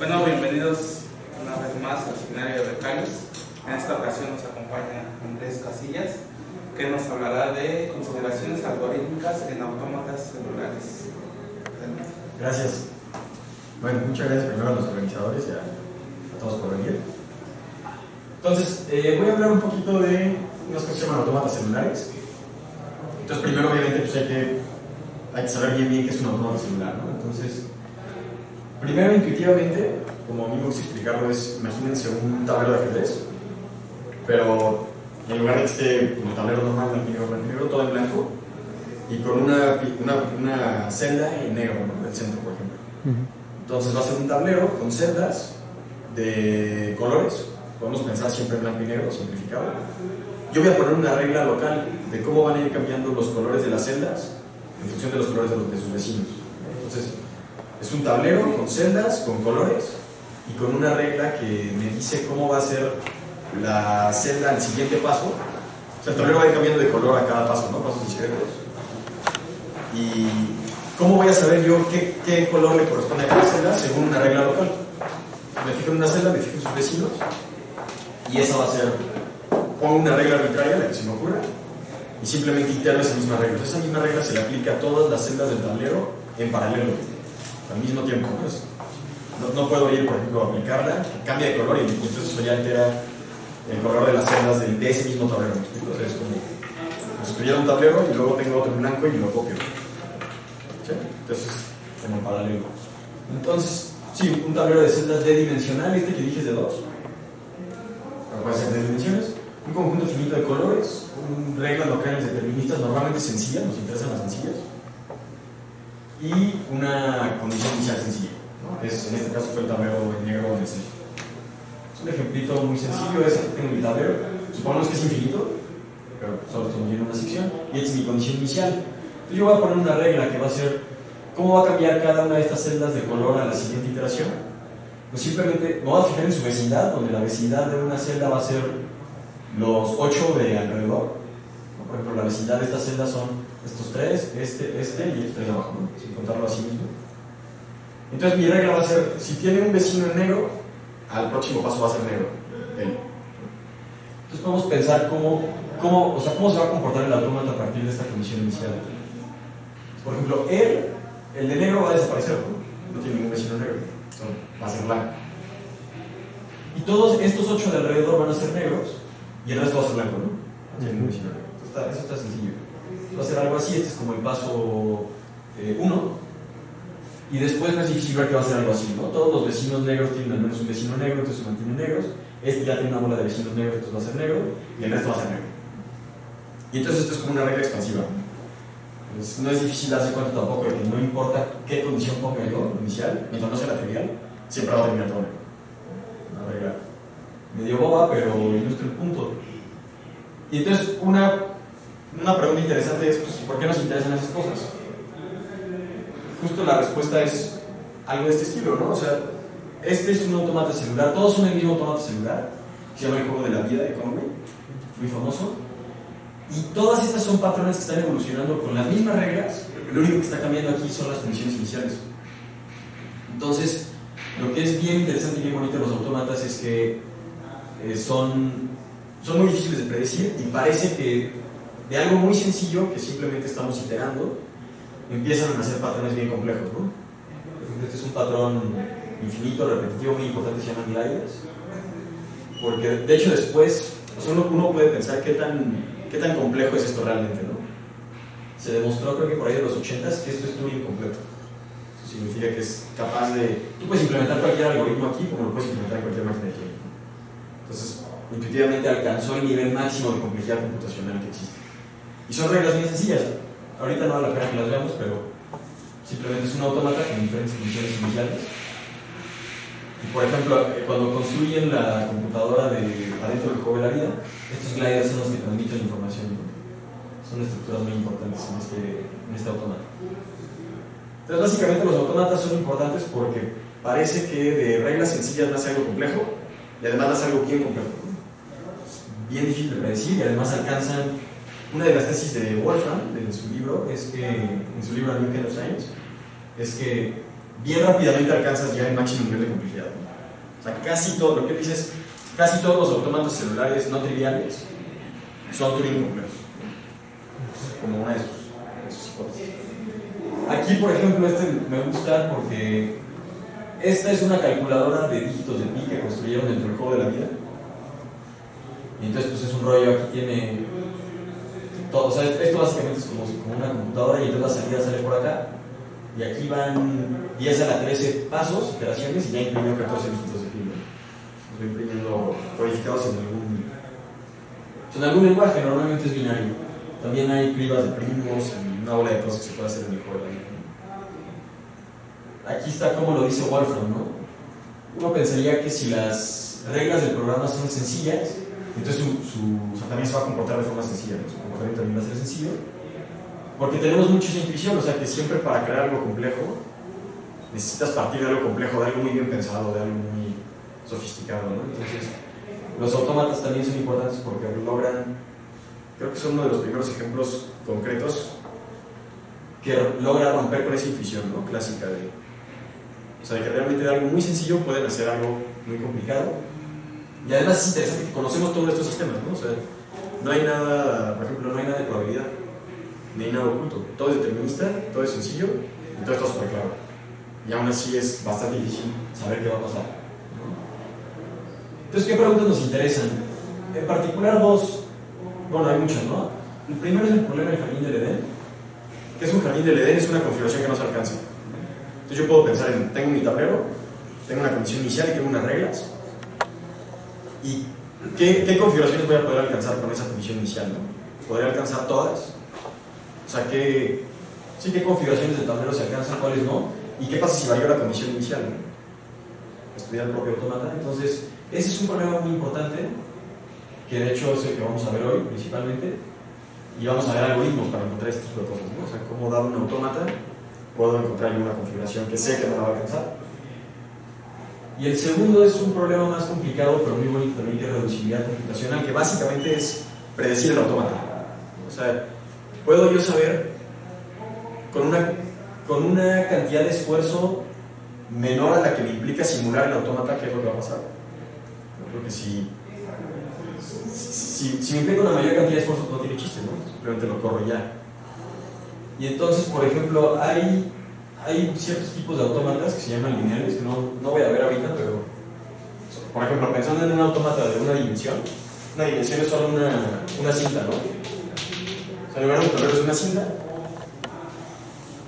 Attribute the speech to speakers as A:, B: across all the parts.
A: Bueno, bienvenidos una vez más al seminario de becarios. En esta ocasión nos acompaña Andrés Casillas, que nos hablará de consideraciones algorítmicas en autómatas celulares.
B: Gracias. Bueno, muchas gracias primero a los organizadores y a todos por venir. Entonces, voy a hablar un poquito de unas cosas que se llaman autómatas celulares. Entonces, primero, obviamente, pues hay que saber bien qué es un autómata celular, ¿no? Entonces, primero, intuitivamente, como a mí me gusta explicarlo, es, imagínense un tablero de ajedrez, pero en lugar de que esté como tablero normal, blanco y negro, todo en blanco, y con una celda en negro, ¿no? El centro, por ejemplo. Entonces va a ser un tablero con celdas de colores, podemos pensar siempre en blanco y negro, simplificado. Yo voy a poner una regla local de cómo van a ir cambiando los colores de las celdas en función de los colores de sus vecinos. Entonces, es un tablero con celdas, con colores, y con una regla que me dice cómo va a ser la celda al siguiente paso. O sea, el tablero va a ir cambiando de color a cada paso, ¿no? Pasos discretos. Y ¿cómo voy a saber yo qué color le corresponde a cada celda según una regla local? Me fijo en una celda, me fijo en sus vecinos, y esa va a ser, pongo una regla arbitraria, la que se me ocurra, y simplemente interno esa misma regla. Esa misma regla se le aplica a todas las celdas del tablero en paralelo, al mismo tiempo. No puedo ir, por ejemplo, a aplicarla, cambia de color y entonces eso ya altera el color de las celdas de ese mismo tablero. O sea, es como si tuviera un tablero y luego tengo otro en blanco y lo copio. ¿Sí? Entonces, como en paralelo. Entonces, sí, un tablero de celdas D-dimensional, este que dije es de 2. Puede ser de dimensiones. Un conjunto finito de colores, reglas locales deterministas, normalmente sencillas, nos interesan las sencillas. Y una condición inicial sencilla, ¿no? En este caso fue el tablero en negro en el centro. Es un ejemplito muy sencillo, es que tengo mi tablero, supongamos que es infinito, pero solo estamos viendo una sección, y esta es mi condición inicial. Entonces yo voy a poner una regla que va a ser cómo va a cambiar cada una de estas celdas de color a la siguiente iteración. Pues simplemente me voy a fijar en su vecindad, donde la vecindad de una celda va a ser los 8 de alrededor. Por ejemplo, la vecindad de estas celdas son estos 3, este y estos 3 de abajo, ¿no? Sin contarlo así mismo. Entonces mi regla va a ser, si tiene un vecino en negro, al próximo paso va a ser negro, él. Entonces podemos pensar cómo se va a comportar el autómata a partir de esta condición inicial. Por ejemplo, el de negro va a desaparecer, no tiene ningún vecino negro, va a ser blanco. Y todos estos 8 de alrededor van a ser negros, y el resto va a ser blanco, ¿no? No tiene ningún vecino negro. Eso está sencillo. Va a ser algo así, este es como el paso 1. Y después no es difícil ver que va a ser algo así, ¿no? Todos los vecinos negros tienen al menos un vecino negro, entonces se mantienen negros. Este ya tiene una bola de vecinos negros, entonces va a ser negro, y el resto va a ser negro. Y entonces esto es como una regla expansiva. Pues no es difícil darse cuenta tampoco de que no importa qué condición ponga yo inicial, mientras no sea la trivial, siempre va a terminar todo negro. Una regla medio boba, pero ilustra el punto. Y entonces una pregunta interesante es, pues, ¿por qué nos interesan esas cosas? Justo la respuesta es algo de este estilo, ¿no? O sea, este es un autómata celular, todos son el mismo autómata celular, se llama el juego de la vida, Economy, muy famoso, y todas estas son patrones que están evolucionando con las mismas reglas, lo único que está cambiando aquí son las condiciones iniciales. Entonces, lo que es bien interesante y bien bonito de los autómatas es que son muy difíciles de predecir y parece que de algo muy sencillo que simplemente estamos iterando empiezan a nacer patrones bien complejos, ¿no? Por ejemplo, este es un patrón infinito, repetitivo, muy importante, se llaman gliders, porque de hecho después, o sea, uno puede pensar qué tan complejo es esto realmente, ¿no? Se demostró, creo que por ahí de los 80s, que esto es Turing completo. Eso significa que es capaz de... Tú puedes implementar cualquier algoritmo aquí como lo puedes implementar en cualquier máquina de Turing. Entonces, intuitivamente alcanzó el nivel máximo de complejidad computacional que existe. Y son reglas bien sencillas. Ahorita no vale la pena que las veamos, pero simplemente es un autómata con diferentes condiciones iniciales. Y por ejemplo, cuando construyen la computadora adentro del juego de la vida, estos gliders son los que transmiten la información. Son estructuras muy importantes en este autómata. Entonces, básicamente los autómatas son importantes porque parece que de reglas sencillas nace algo complejo y además nace algo bien complejo. Bien difícil de predecir y además alcanzan. Una de las tesis de Wolfram, en su libro, es que, en su libro New Kind of Science, es que bien rápidamente alcanzas ya el máximo nivel de complejidad, ¿no? O sea, casi todo, lo que dices, casi todos los autómatas celulares no triviales son Turing complejos, como una de sus hipótesis. Aquí, por ejemplo, me gusta porque esta es una calculadora de dígitos de pi que construyeron dentro del juego de la vida. Y entonces, pues es un rollo, aquí tiene todo, o sea, esto básicamente es como una computadora y entonces la salida sale por acá. Y aquí van 10 a la 13 pasos, iteraciones, y ya imprimió 14 dígitos de pi. Los voy imprimiendo codificados en algún lenguaje, normalmente es binario. También hay cribas de primos y una bola de cosas que se puede hacer en el juego. Aquí está como lo dice Wolfram, ¿no? Uno pensaría que si las reglas del programa son sencillas, entonces o sea, también se va a comportar de forma sencilla, ¿no? Su comportamiento también va a ser sencillo, porque tenemos mucha intuición, o sea que siempre para crear algo complejo necesitas partir de algo complejo, de algo muy bien pensado, de algo muy sofisticado, ¿no? Entonces, los autómatas también son importantes porque logran, creo que son uno de los primeros ejemplos concretos que logra romper con esa intuición, ¿no? Clásica o sea, de que realmente de algo muy sencillo pueden hacer algo muy complicado. Y además es interesante que conocemos todos estos sistemas, ¿no? O sea, no hay nada, por ejemplo, no hay nada de probabilidad, ni hay nada oculto. Todo es determinista, todo es sencillo, y todo está súper claro. Y aún así es bastante difícil saber qué va a pasar, ¿no? Entonces, ¿qué preguntas nos interesan? En particular dos, bueno, hay muchas, ¿no? El primero es el problema del jardín del Edén. ¿Qué es un jardín del Edén? Es una configuración que no se alcanza. Entonces yo puedo pensar en, tengo mi tablero, tengo una condición inicial y tengo unas reglas. ¿Y qué configuraciones voy a poder alcanzar con esa condición inicial, ¿no? ¿Podría alcanzar todas? O sea, ¿qué configuraciones de tablero se alcanzan, cuáles no? ¿Y qué pasa si varió la condición inicial, ¿no? Estudiar el propio autómata. Entonces, ese es un problema muy importante, que de hecho es el que vamos a ver hoy principalmente, y vamos a ver algoritmos para encontrar este tipo de cosas, ¿no? O sea, cómo dar un autómata, puedo encontrar una configuración que sé que me la va a alcanzar. Y el segundo es un problema más complicado, pero muy bonito también, que es reducibilidad computacional, que básicamente es predecir el autómata. O sea, puedo yo saber con una cantidad de esfuerzo menor a la que me implica simular el autómata qué es lo que va a pasar. Porque si me implica una mayor cantidad de esfuerzo, no tiene chiste, ¿no? Simplemente lo corro ya. Y entonces, por ejemplo, hay ciertos tipos de autómatas que se llaman lineales, que no voy a ver ahorita, pero por ejemplo, pensando en un autómata de una dimensión es solo una cinta, ¿no? O sea, en lugar de un tablero es una cinta,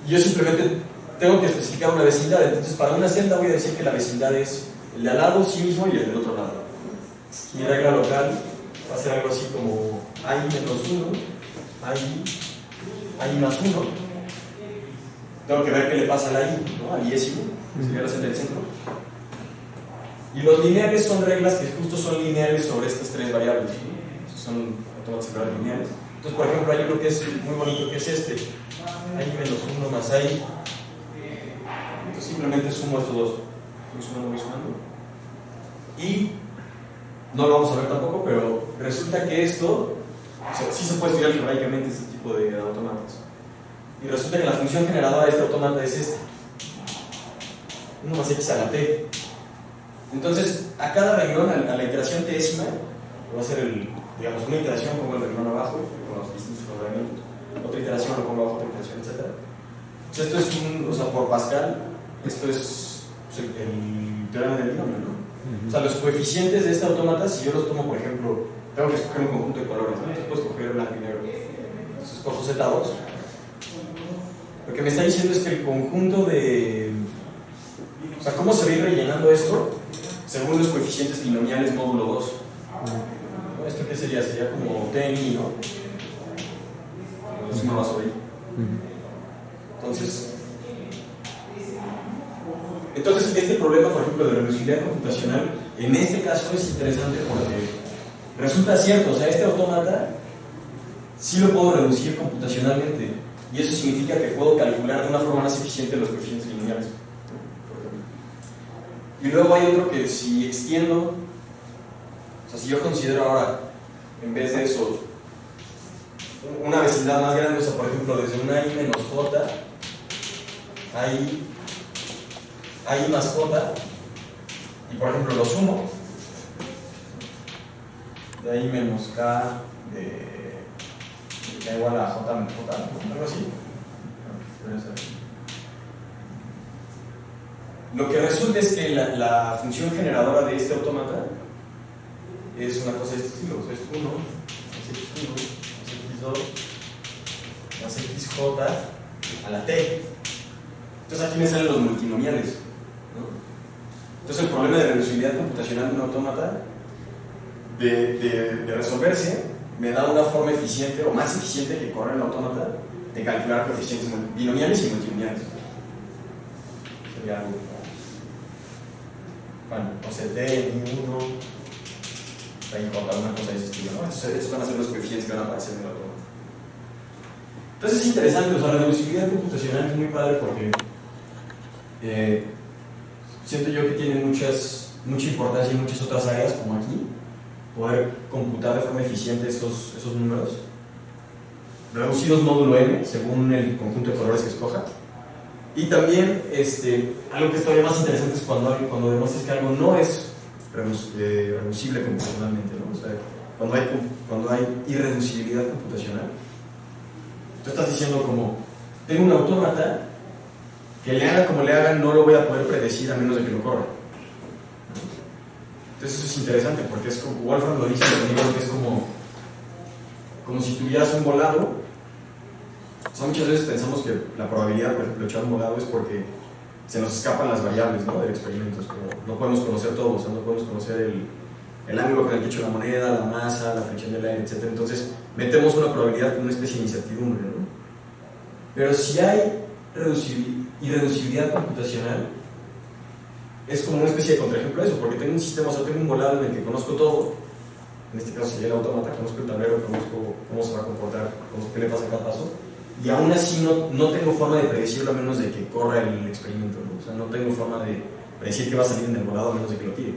B: y yo simplemente tengo que especificar una vecindad. Entonces, para una celda voy a decir que la vecindad es el de al lado sí mismo y el del otro lado. Mi regla local va a ser algo así como i menos 1, i más 1. Tengo que ver qué le pasa a la i, ¿no? Al iésimo, que sería la celda del centro. Y los lineales son reglas que justo son lineales sobre estas tres variables, ¿no? Son autómatas celulares lineales. Entonces, por ejemplo, hay uno que es muy bonito, que es este. i menos 1 más i. Entonces, simplemente sumo estos dos. Voy sumando. Y no lo vamos a ver tampoco, pero resulta que esto, o sea, sí se puede estudiar algebraicamente este tipo de autómatas. Y resulta que la función generadora de este autómata es esta. 1 más x a la t. Entonces, a cada renglón, a la iteración tésima, va a ser digamos, una iteración, pongo el renglón abajo, con los distintos programamientos. Otra iteración lo pongo abajo, otra iteración, etc. Entonces, esto es o sea, por Pascal, esto es el teorema del binomio, ¿no? O sea, los coeficientes de este autómata, si yo los tomo, por ejemplo, tengo que escoger un conjunto de colores, ¿no? Entonces puedo escoger blanco y negro. Entonces escojo Z2. Lo que me está diciendo es que el conjunto de... O sea, ¿cómo se va a ir rellenando esto? Según los coeficientes binomiales módulo 2. ¿Esto qué sería? Sería como T en I, ¿no? Es una sobre I. Entonces, este problema, por ejemplo, de reducibilidad computacional, en este caso es interesante porque resulta cierto, o sea, este autómata sí lo puedo reducir computacionalmente, y eso significa que puedo calcular de una forma más eficiente los coeficientes lineales. Y luego hay otro que si extiendo, o sea, si yo considero ahora, en vez de eso, una vecindad más grande, o sea, por ejemplo, desde una i menos j, i I más J, y por ejemplo lo sumo, de ahí menos K da igual a J menos J, algo así. Lo que resulta es que la función generadora de este autómata es una cosa de este estilo, es 1 más x1 más x2 más xj a la t. Entonces aquí me salen los multinomiales, ¿no? Entonces el problema de reducibilidad computacional de un autómata de resolverse me da una forma eficiente o más eficiente que corre el autómata de calcular coeficientes binomiales y multinomiales. Sería algo, bueno, no sé, d, i1, j, una cosa de ese estilo, ¿no? Entonces estos van a ser los coeficientes que van a aparecer en el autómata. Entonces es interesante, o sea, la reducibilidad computacional es muy padre porque siento yo que tiene mucha importancia en muchas otras áreas, como aquí, poder computar de forma eficiente esos números, reducidos módulo n, según el conjunto de colores que escoja. Y también, algo que es todavía más interesante es cuando demuestras que algo no es reducible computacionalmente, ¿no? O sea, cuando hay irreducibilidad computacional. Tú estás diciendo como, tengo un autómata que le haga como le haga, no lo voy a poder predecir a menos de que lo corra. Entonces eso es interesante porque es como, Wolfram lo dice, que es como si tuvieras un volado. O sea, muchas veces pensamos que la probabilidad, por ejemplo, de echar un volado es porque se nos escapan las variables, ¿no?, del experimento. Es como, no podemos conocer todo, o sea, no podemos conocer el ángulo con el que echo la moneda, la masa, la fricción del aire, etc. Entonces metemos una probabilidad con una especie de incertidumbre, ¿no? Pero si hay irreducibilidad computacional, es como una especie de contraejemplo de eso, porque tengo un sistema, o sea, tengo un volado en el que conozco todo. En este caso sería el autómata, conozco el tablero, conozco cómo se va a comportar, conozco qué le pasa a cada paso, y aún así no tengo forma de predecirlo a menos de que corra el experimento, ¿no? O sea, no tengo forma de predecir qué va a salir en el volado a menos de que lo tire.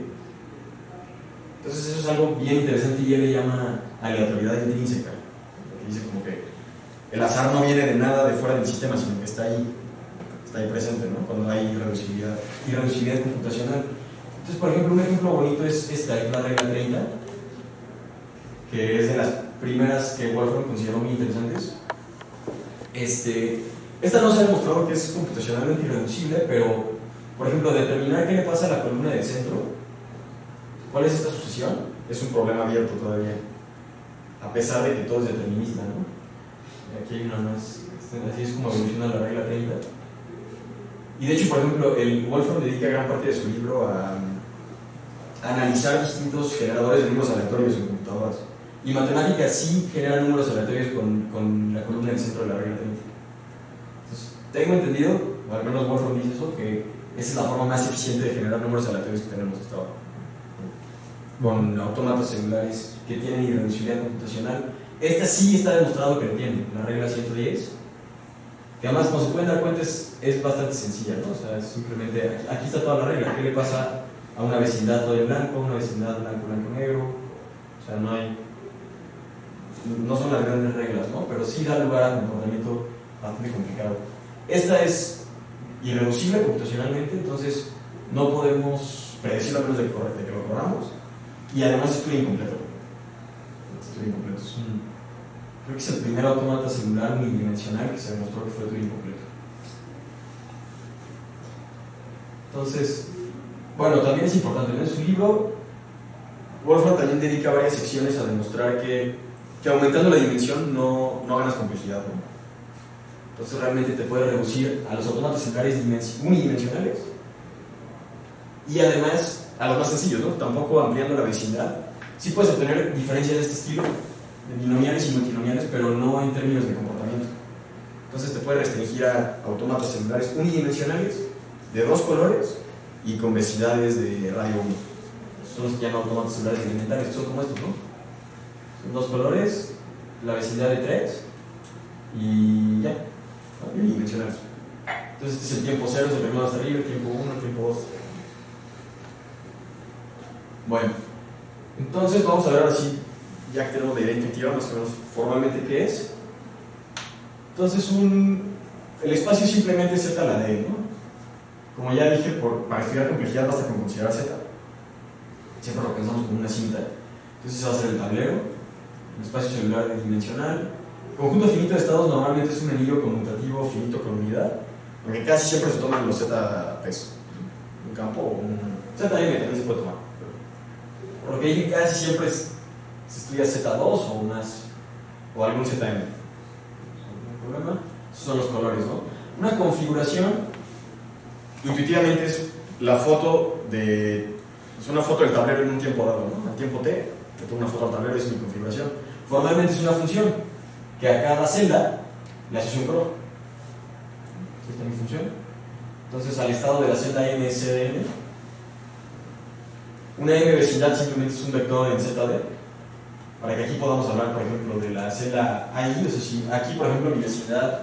B: Entonces eso es algo bien interesante y él le llama aleatoriedad intrínseca, que dice como que el azar no viene de nada de fuera del sistema, sino que está ahí presente, ¿no?, cuando hay irreducibilidad computacional. Entonces, por ejemplo, un ejemplo bonito es esta, es la regla 30, que es de las primeras que Wolfram consideró muy interesantes. Esta no se ha demostrado que es computacionalmente irreducible, pero, por ejemplo, determinar qué le pasa a la columna del centro, cuál es esta sucesión, es un problema abierto todavía, a pesar de que todo es determinista, ¿no? Aquí hay una más, así es como evoluciona la regla 30. Y de hecho, por ejemplo, el Wolfram dedica gran parte de su libro a analizar distintos generadores de números aleatorios en computadoras. Y matemáticas sí generan números aleatorios con la columna del centro de la regla 30. Entonces, tengo entendido, o al menos Wolfram dice eso, que esa es la forma más eficiente de generar números aleatorios que tenemos hasta ahora, con autómatas celulares que tienen irreducibilidad computacional. Esta sí está demostrado que lo tiene, la regla 110, que además, como se pueden dar cuenta, es bastante sencilla, ¿no? O sea, es simplemente, aquí está toda la regla. ¿Qué le pasa a una vecindad todo en blanco, una vecindad blanco, blanco, negro? O sea, no son las grandes reglas, ¿no? Pero sí da lugar a comportamiento bastante complicado. Esta es irreducible computacionalmente, entonces no podemos predecirlo a menos de que lo corramos, y además estudia incompleto. Creo que es el primer autómata celular unidimensional que se demostró que fue estudio incompleto. Entonces, bueno, también es importante, ¿no? En su libro, Wolfram también dedica varias secciones a demostrar que aumentando la dimensión no ganas complejidad, ¿no? Entonces realmente te puede reducir a los autómatas celulares unidimensionales y además a los más sencillos, ¿no? Tampoco ampliando la vecindad. Sí puedes obtener diferencias de este estilo, de binomiales y multinomiales, pero no en términos de comportamiento. Entonces te puede restringir a autómatas celulares unidimensionales de dos colores y con vecindajes de radio 1. Son los que llaman autómatas celulares elementales, que son como estos, ¿no? Son dos colores, la vecindad de 3 y ya, ¿no? Unidimensionales. Entonces este es el tiempo 0, es el primero hasta arriba, el tiempo 1, el tiempo 2. Bueno, entonces vamos a ver ahora sí, ya que tenemos la idea intuitiva más o menos formalmente qué es. Entonces el espacio simplemente es Z a la D, ¿no? como ya dije, para estudiar complejidad basta con considerar Z. Siempre lo pensamos como una cinta. Entonces va a ser el tablero, el espacio celular dimensional. Conjunto finito de estados normalmente es un anillo conmutativo finito con unidad, aunque casi siempre se toman los ZPs. Un campo o un ZM también se puede tomar. Por lo que dije, casi siempre se estudia Z2 o más, o algún ZM. ¿No hay problema? Esos son los colores, ¿no? Una configuración, intuitivamente, es la foto de. Es una foto del tablero en un tiempo dado, ¿no? Al tiempo t, le tomo una foto al tablero, es mi configuración. Formalmente es una función que a cada celda le asocia un color. Esta es mi función. Entonces, al estado de la celda m es cdm. Una m vecindad simplemente es un vector en zd. Para que aquí podamos hablar, por ejemplo, de la celda AI. O sea, si aquí, por ejemplo, mi vecindad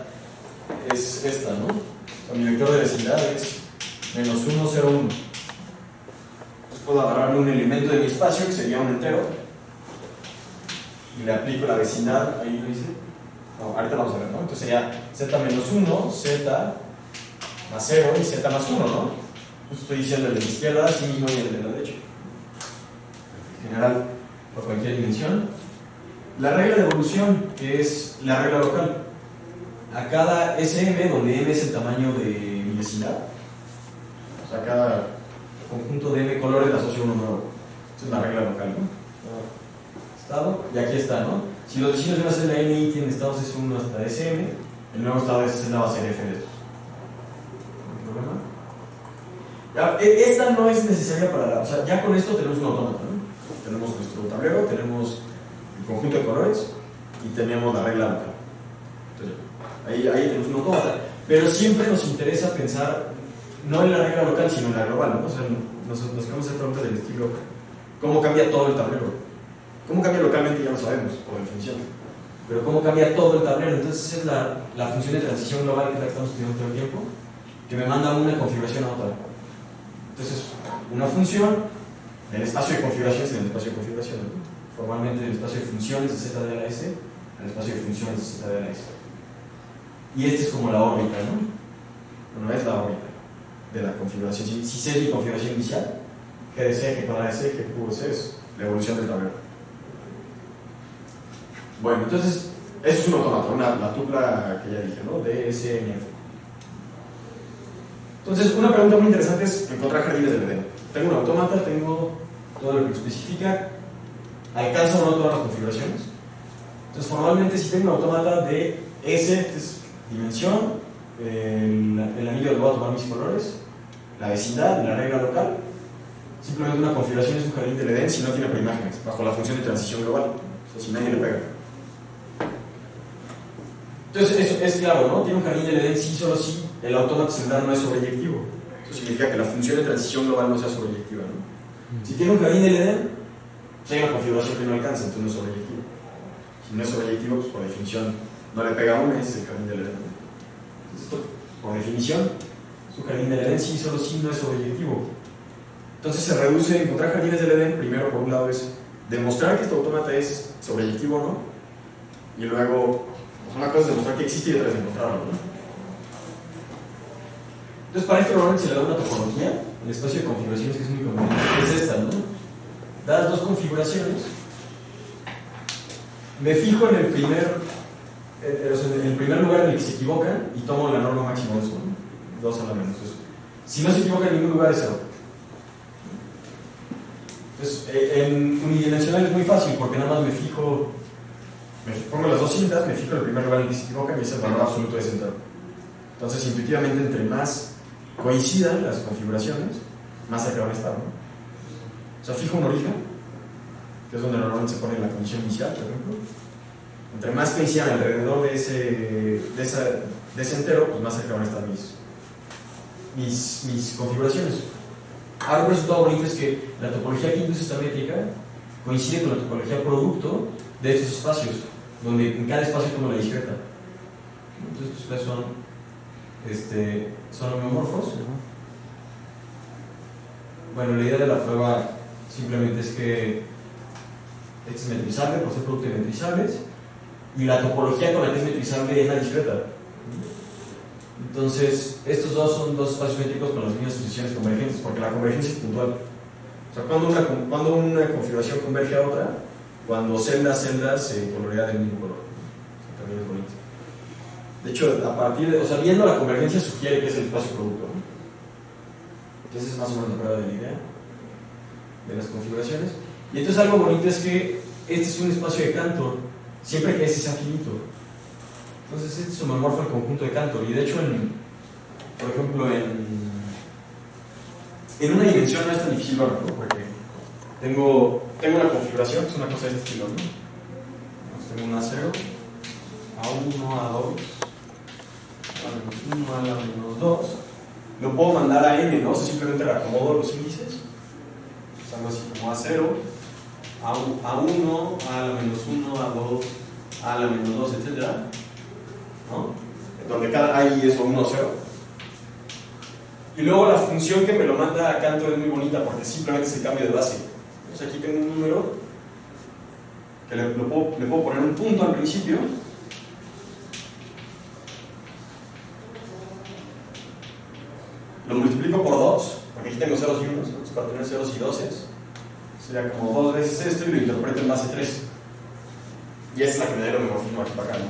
B: es esta, ¿no? O sea, mi vector de vecindad es -1, 0, 1. Entonces puedo agarrarle un elemento de mi espacio, que sería un entero, y le aplico la vecindad, ahí lo hice. No, ahorita vamos a ver, ¿no? Entonces sería z-1, z más 0 y z más 1, ¿no? Entonces estoy diciendo el de la izquierda, así mismo, y el de la derecha. En general, por cualquier dimensión. La regla de evolución, que es la regla local. A cada SM, donde M es el tamaño de mi vecindad, o sea, a cada conjunto de M colores le asocio uno nuevo. Esta es la regla local, ¿no? Estado, y aquí está, ¿no? Si los vecinos de una celda NI tienen estados S1 hasta SM, el nuevo estado de esa celda va a ser F de estos. ¿No hay problema? Ya, esta no es necesaria para o sea, ya con esto tenemos un autómata, ¿no? Tenemos nuestro tablero, tenemos el conjunto de colores y tenemos la regla local. Entonces, ahí tenemos un autómata. Pero siempre nos interesa pensar no en la regla local, sino en la global, ¿no? O sea, nos queremos hacer preguntas del estilo: ¿cómo cambia todo el tablero? ¿Cómo cambia localmente? Ya lo sabemos, por definición. Pero ¿cómo cambia todo el tablero? Entonces es la función de transición global, que es la que estamos estudiando todo el tiempo, que me manda una configuración a otra. Entonces, una función, el espacio de configuración es el espacio de configuración, ¿no? Formalmente el espacio de funciones de z de a la s, el espacio de funciones de z de a la s. Y este es como la órbita, ¿no? Bueno, es la órbita de la configuración. Si sé mi configuración inicial, g de c, g cuadrada de c, g cubo de c, es la evolución del tablero. Bueno, entonces, eso es un autómata, la tupla que ya dije, ¿no? DSNF. Entonces, una pregunta muy interesante es encontrar jardines del Edén. Tengo un autómata, tengo todo lo que explica, ¿alcanzo o no todas las configuraciones? Entonces, formalmente, si tengo un autómata de S, que es dimensión, el anillo del voy a tomar mis colores, la vecindad, la regla local, simplemente una configuración es un jardín del Edén si no tiene preimágenes, bajo la función de transición global, o sea, si nadie le pega. Entonces, eso es claro, ¿no? Tiene un jardín del Edén sí, solo si el autómata celular no es sobreyectivo. Eso significa que la función de transición global no sea sobreyectiva, ¿no? Si tiene un jardín del Edén, hay una configuración que no alcanza, entonces no es sobreyectivo. Si no es sobreyectivo, pues por definición no le pega a una, ese es el jardín del Edén. Entonces, esto, por definición, es un jardín del Edén sí, solo si no es sobreyectivo. Entonces se reduce, encontrar jardines del Edén, primero por un lado es demostrar que este autómata es sobreyectivo o no, y luego una cosa es demostrar que existe y otra es encontrarlo, ¿no? Entonces, para esto normalmente se le da una topología, el espacio de configuraciones, que es muy conveniente, que es esta, ¿no? Dadas dos configuraciones, me fijo en el primer lugar en el que se equivocan y tomo la norma máxima de eso, ¿no? 2 a la menos. Entonces, si no se equivoca en ningún lugar es 0. Entonces, en unidimensional es muy fácil porque nada más me pongo las dos cintas, me fijo en el primer lugar en el que se equivocan y ese es el valor absoluto de ese entero. Entonces, intuitivamente, entre más coincidan las configuraciones, más cerca van a estar, ¿no? O sea, fijo un origen, que es donde normalmente se pone la condición inicial, por ejemplo. Entre más coincidan alrededor de ese entero, pues más cerca van a estar mis configuraciones. Ahora, un resultado bonito es que la topología que induce esta métrica coincide con la topología producto de estos espacios, donde en cada espacio tomo la discreta. Entonces, estos son homeomorfos. Bueno, la idea de la prueba simplemente es que este es metrizable por ser producto de metrizables y la topología con la que es metrizable es la discreta. Entonces, estos dos son dos espacios métricos con las mismas posiciones convergentes, porque la convergencia es puntual. O sea, cuando una configuración converge a otra, cuando celda a celda se colorea del mismo color. O sea, también es bonito. De hecho, o sea, viendo la convergencia sugiere que es el espacio producto, ¿no? Entonces es más o menos la prueba de la idea de las configuraciones. Y entonces algo bonito es que este es un espacio de Cantor, siempre que ese sea finito. Entonces este es homomorfo al conjunto de Cantor. Y de hecho, por ejemplo, en una dimensión no es tan difícil verlo, ¿no? Porque tengo una configuración que es una cosa de este estilo, ¿no? Entonces tengo un A0, A1, A2, A-1, A-2. Lo puedo mandar a n, ¿no? O sea, simplemente reacomodo los índices. Es algo así como A0, A1, A-1, A2, A-2, etc. ¿No? Donde cada I es 1 o 0. Y luego la función que me lo manda a Cantor es muy bonita porque simplemente es el cambio de base. Entonces aquí tengo un número que le puedo poner un punto al principio. Lo multiplico por 2, porque aquí tengo ceros y unos, entonces para tener ceros y doses sería como 2 veces esto y lo interpreto en base 3. Y esa es la que me da el homomorfismo aquí para acá, ¿no?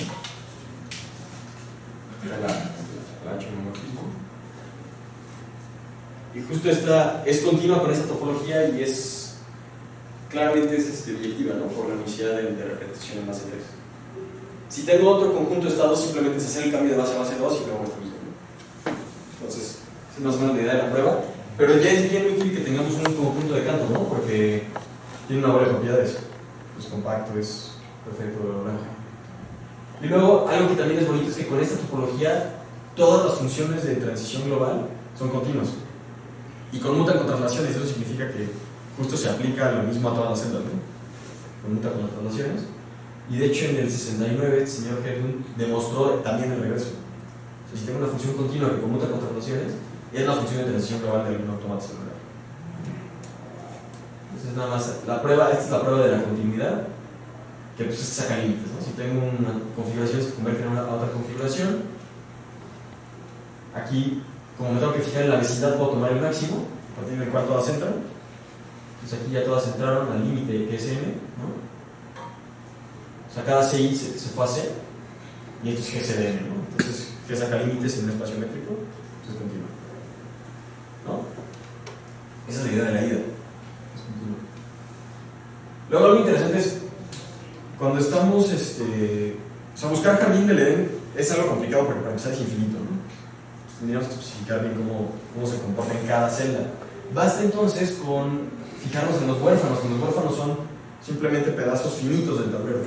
B: La H homomorfismo. Y justo esta es continua con esta topología y es claramente es objetiva, ¿no? Por la unicidad de repetición en base 3. Si tengo otro conjunto de estados, simplemente es hacer el cambio de base a base 2 y luego esto mismo, ¿no? Entonces, es más o menos la idea de la prueba. Pero ya es bien útil que tengamos un conjunto de Cantor, ¿no? Porque tiene una bola de propiedades. Es compacto, es perfecto de Lagrange. Y luego, algo que también es bonito es que con esta topología, todas las funciones de transición global son continuas. Y conmutan con traslaciones, eso significa que justo se aplica lo mismo a todas las celdas, ¿no? Conmuta con las traslaciones. Y de hecho, en el 69, el señor Hedlund demostró también el regreso. O sea, si tengo una función continua que conmuta con traslaciones, es la función de transición global de algún automata celular. Entonces, nada más, esta es la prueba de la continuidad, que pues saca límites, ¿no? Si tengo una configuración, se convierte en a otra configuración. Aquí, como me tengo que fijar en la vecindad, puedo tomar el máximo, a partir del cual todas entran. Entonces aquí ya todas entraron al límite que es n, ¿no? O sea, cada CI se fue a C, y esto es GC de n, ¿no? Entonces, G saca límites en un espacio métrico, entonces continúa, ¿no? Esa es la idea de la ida. Luego algo interesante es cuando estamos, o sea, buscar jardín del Edén es algo complicado porque para empezar es infinito, ¿no? Tendríamos que especificar bien cómo se comporta en cada celda. Basta entonces con fijarnos en los huérfanos, que los huérfanos son simplemente pedazos finitos del tablero.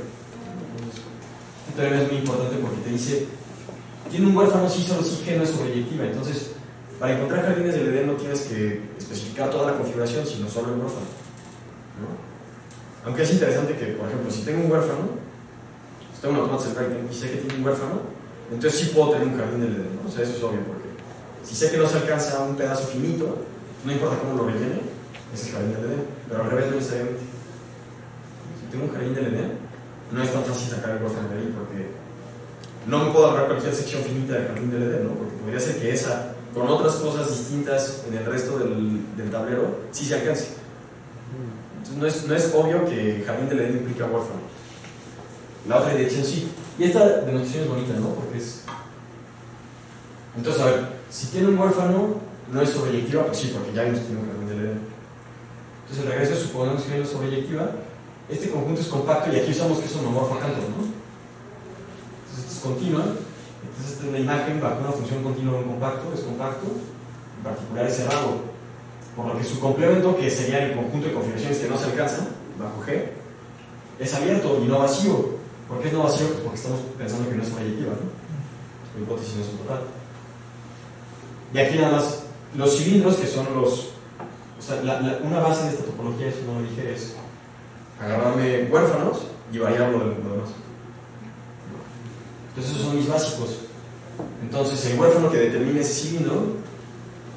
B: Este teorema es muy importante porque te dice, tiene un huérfano sí, solo si G no es sobreyectiva. Entonces, para encontrar jardines del Edén no tienes que especificar toda la configuración, sino solo el huérfano, ¿no? Aunque es interesante que, por ejemplo, si tengo un huérfano, si tengo un automata celular y sé que tiene un huérfano, entonces sí puedo tener un jardín del Edén, ¿no? O sea, eso es obvio, porque si sé que no se alcanza a un pedazo finito, no importa cómo lo rellene, es el jardín del Edén, pero al revés no necesariamente. Si tengo un jardín del Edén, no es tan fácil sacar el huérfano de ahí, porque no me puedo agarrar cualquier sección finita del jardín del Edén, ¿no? Porque podría ser que esa, con otras cosas distintas en el resto del tablero, sí se alcance. Entonces no es obvio que jardín del Edén implica huérfano. La otra dirección sí. Y esta denotación es bonita, ¿no? Porque es... Entonces, a ver, si tiene un huérfano, no es sobreyectiva, pues sí, porque ya vimos que tiene un jardín del Edén. Entonces, el regreso suponemos que no es sobreyectiva. Este conjunto es compacto y aquí usamos que es homomorfo a Cantor, ¿no? Entonces, esto es continua. Entonces, esta es una imagen bajo una función continua de un compacto, es compacto, en particular es cerrado. Por lo que su complemento, que sería el conjunto de configuraciones que no se alcanzan, bajo G, es abierto y no vacío. ¿Por qué es no vacío? Pues porque estamos pensando que no es sobreyectiva, ¿no? La hipótesis no es un total. Y aquí nada más, los cilindros que son los... O sea, una base de esta topología, si no lo dije, es agarrarme huérfanos y variar lo demás. Entonces esos son mis básicos. Entonces el huérfano que determine ese cilindro,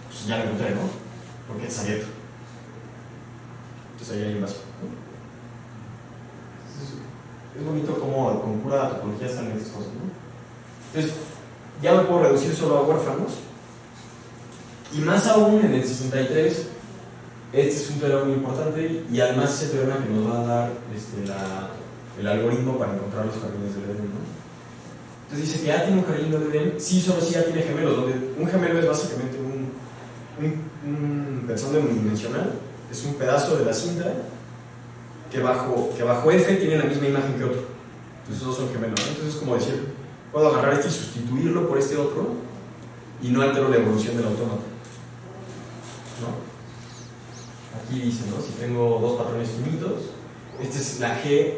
B: pues ya lo encontré, ¿no? Porque es abierto. Entonces ahí hay un básico, ¿no? Es bonito cómo con pura topología salen estas cosas, ¿no? Entonces, ya me puedo reducir solo a huérfanos. Y más aún en el 63, este es un teorema muy importante y además es el teorema que nos va a dar el algoritmo para encontrar los jardines del Edén, ¿no? Entonces dice que ya tiene un jardín del Edén, sí, solo sí ya tiene gemelos, donde un gemelo es básicamente pensando en unidimensional, es un pedazo de la cinta que bajo F tiene la misma imagen que otro. Entonces esos dos son gemelos, ¿no? Entonces es como decir, puedo agarrar este y sustituirlo por este otro y no altero la evolución del autómata, ¿no? Aquí dice, ¿no? Si tengo dos patrones finitos, esta es la G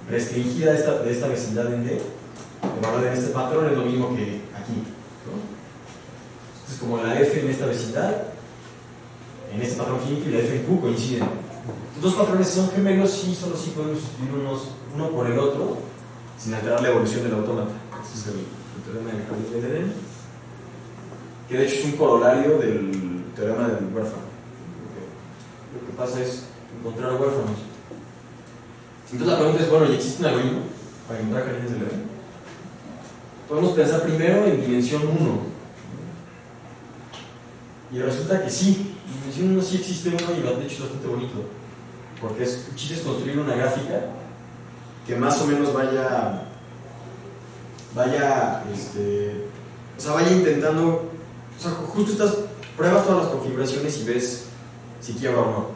B: restringida de esta vecindad en D, el valor de este patrón es lo mismo que aquí, ¿no? Entonces como la F en esta vecindad, en este patrón finito y la F en Q coinciden. Los dos patrones son gemelos y solo sí podemos sustituir uno por el otro sin alterar la evolución del autómata. Este es el teorema del jardín del Edén, que de hecho es un corolario del teorema del huérfano. Lo que pasa es encontrar huérfanos. Entonces la pregunta es, bueno, ¿y existe un algoritmo para encontrar jardines del Edén? Podemos pensar primero en dimensión 1. Y resulta que sí, en dimensión 1 sí existe uno y de hecho es bastante bonito. Porque el chiste es construir una gráfica que más o menos vaya intentando, o sea, justo pruebas todas las configuraciones y ves si quiebra o no.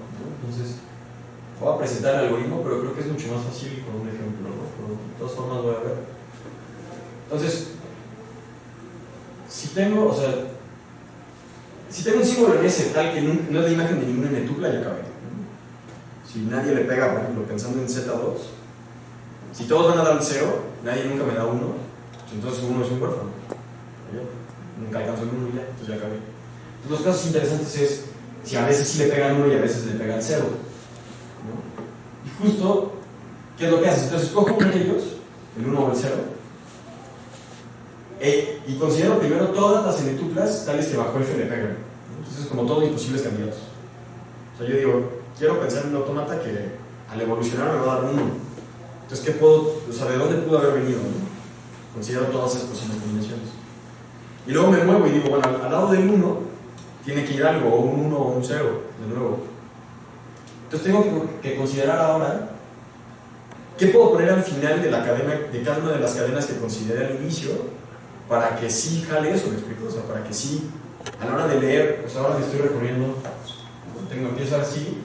B: Entonces, voy a presentar el algoritmo, pero creo que es mucho más fácil con un ejemplo, ¿no? Pero de todas formas voy a ver. Entonces, si tengo un símbolo en S tal que no es la imagen de ninguna n-tupla, ya acabé. Si nadie le pega, por ejemplo, pensando en Z2, si todos van a dar el 0, nadie nunca me da 1, entonces 1 es un huérfano. Nunca alcanzo el 1 y ya, entonces ya acabé. Entonces, los casos interesantes es si a veces sí le pegan 1 y a veces le pegan 0, ¿no? Y justo, ¿qué es lo que haces? Entonces cojo uno de ellos, el 1 o el 0, y considero primero todas las n-tuplas tales que bajo F le pegan. Entonces, como todos mis posibles candidatos. O sea, yo digo, quiero pensar en un autómata que al evolucionar me va a dar 1. Entonces, ¿qué puedo, o sea, de dónde pudo haber venido, ¿no? Considero todas esas posibles combinaciones. Y luego me muevo y digo, bueno, al lado del 1 tiene que ir algo, o un 1 o un 0, de nuevo. Entonces tengo que considerar ahora qué puedo poner al final de la cadena, de cada una de las cadenas que consideré al inicio, para que sí jale eso, ¿me explico? O sea, para que sí, a la hora de leer, pues ahora me estoy recorriendo, empiezo así,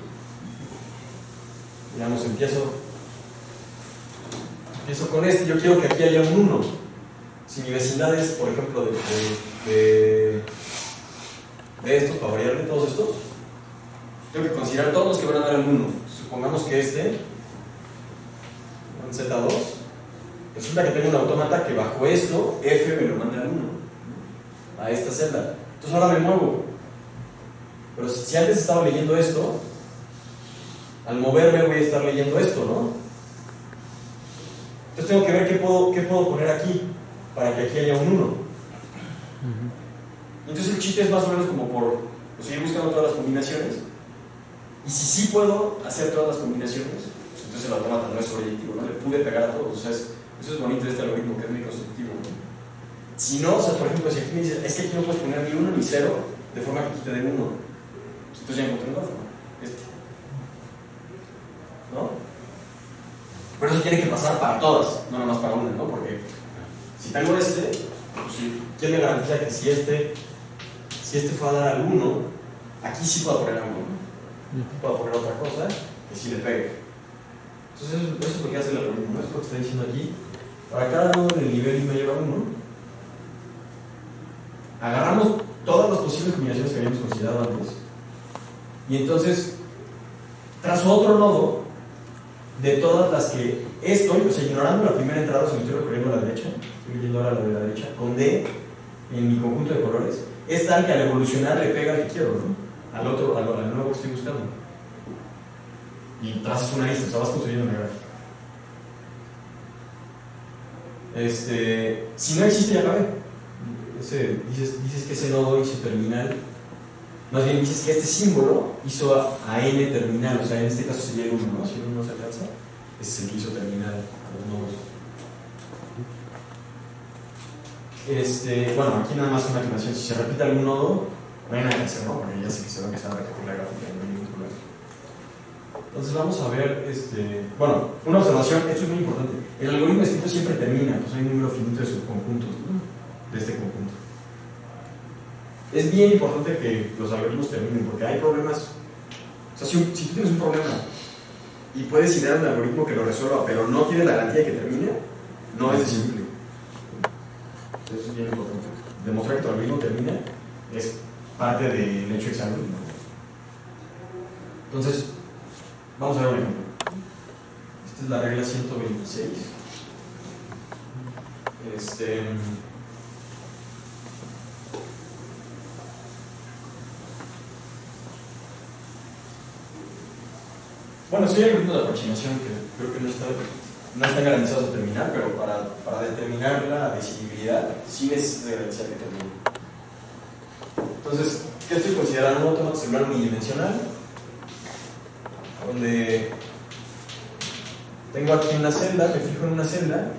B: digamos, empiezo con este, yo quiero que aquí haya un 1. Si mi vecindad es, por ejemplo, de estos, para variar de todos estos, tengo que considerar todos los que van a dar el 1. Supongamos que este, un Z2, resulta que tengo un autómata que bajo esto, F me lo manda al 1, a esta celda. Entonces ahora me muevo. Pero si antes estaba leyendo esto, al moverme voy a estar leyendo esto, ¿no? Entonces tengo que ver qué puedo poner aquí para que aquí haya un 1. Entonces el chiste es más o menos como por seguir buscando todas las combinaciones. Y si sí puedo hacer todas las combinaciones, entonces el autómata no es proyectivo, ¿no? Le pude pegar a todos. O sea, eso es bonito de este algoritmo, que es muy constructivo, ¿no? Si no, o sea, por ejemplo, si aquí me dice, es que aquí no puedes poner ni 1 ni 0, de forma que quite de 1, entonces ya encontré un huérfano. ¿No? Pero eso tiene que pasar para todas, no nada más para una, ¿no? Porque si tengo pues, ¿quién me garantiza que si este fue a dar al 1, aquí sí puedo poner algo, ¿no? Aquí puedo poner otra cosa que sí le pegue. Entonces eso es lo que hace el algoritmo, ¿no? Es lo que está diciendo aquí. Para cada uno del nivel y me lleva 1, agarramos todas las posibles combinaciones que habíamos considerado antes y entonces trazo otro nodo de todas las que estoy, o sea, ignorando la primera entrada, si me estoy recorriendo a la derecha, estoy yendo ahora a la de la derecha, con D en mi conjunto de colores, es tal que al evolucionar le pega al que quiero, ¿no? Al nuevo que estoy buscando. Y trazas una lista, o sea, vas construyendo una gráfica. Si no existe, ya acabé. Dices que ese nodo hizo terminal, más bien dices que este símbolo hizo a n terminal, o sea, en este caso sería el 1, ¿no? Si el 1 no se alcanza, ese es el que hizo terminal a los nodos. Bueno, aquí nada más una aclaración. Si se repite algún nodo, no hay nada que hacer, ¿no? Porque ya sé que se va a empezar a repetir la gráfica, no hay ningún problema. Entonces vamos a ver, bueno, una observación, esto es muy importante. El algoritmo escrito siempre termina, pues hay un número finito de subconjuntos, ¿no? De este conjunto. Es bien importante que los algoritmos terminen, porque hay problemas. O sea, si tú tienes un problema y puedes idear un algoritmo que lo resuelva, pero no tiene la garantía de que termine, no es simple. Eso es bien importante. Demostrar que tu algoritmo termina es parte del hecho exacto, ¿no? Entonces, vamos a ver un ejemplo. Esta es la regla 126. Bueno, soy algoritmo de aproximación que creo que no está garantizado terminar, pero para determinar la decidibilidad sí necesito garantizar que termine. Entonces, ¿qué estoy considerando? Un autómata celular unidimensional, donde tengo aquí una celda, me fijo en una celda,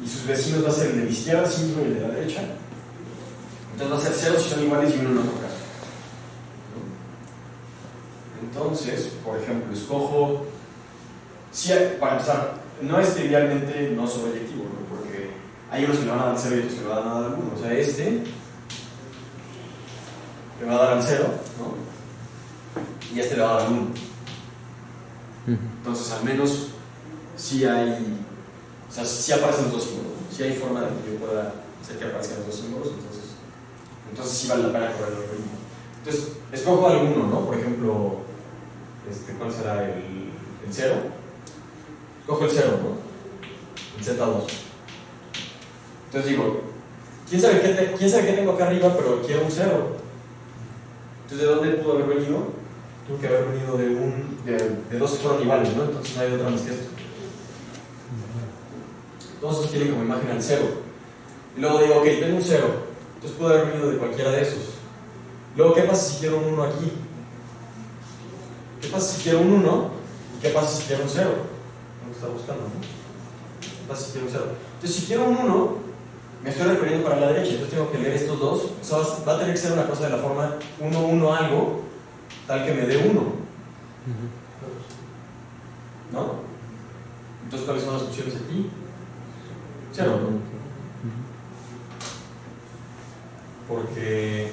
B: y sus vecinos va a ser el de la izquierda 5 y el de la derecha. Entonces va a ser 0 si son iguales y 1 en otro caso. Entonces, por ejemplo, escojo, para empezar, no es trivialmente no sobreyectivo, ¿no? Porque hay unos que le van a dar al 0 y otros que le van a dar al 1. O sea, le va a dar al 0, ¿no? Y le va a dar al 1. Entonces, al menos, sí hay, o sea, sí aparecen los dos símbolos, ¿no? Sí hay forma de que yo pueda hacer que aparezcan los dos símbolos, entonces sí vale la pena correr el algoritmo. Entonces, escojo alguno, ¿no? Por ejemplo, ¿cuál será el 0? Escojo el 0, ¿no? El Z2. Entonces digo, ¿quién sabe qué tengo acá arriba, pero quiero un 0? Entonces, ¿de dónde pudo haber venido? Tuvo que haber venido de dos que fueron iguales, ¿no? Entonces no hay otra más que esto. Todos tienen como imagen al 0. Y luego digo, ok, tengo un 0. Entonces pudo haber venido de cualquiera de esos. Luego, ¿qué pasa si quiero un 1 aquí? ¿Qué pasa si quiero un 1? ¿Y qué pasa si quiero un 0? Lo que está buscando, ¿no? ¿Qué pasa si quiero un 0? Entonces, si quiero un 1, me estoy refiriendo para la derecha. Entonces tengo que leer estos dos. O sea, va a tener que ser una cosa de la forma 1, 1, algo, tal que me dé 1. ¿No? Entonces, ¿cuáles son las opciones aquí? 0, ¿no? Porque,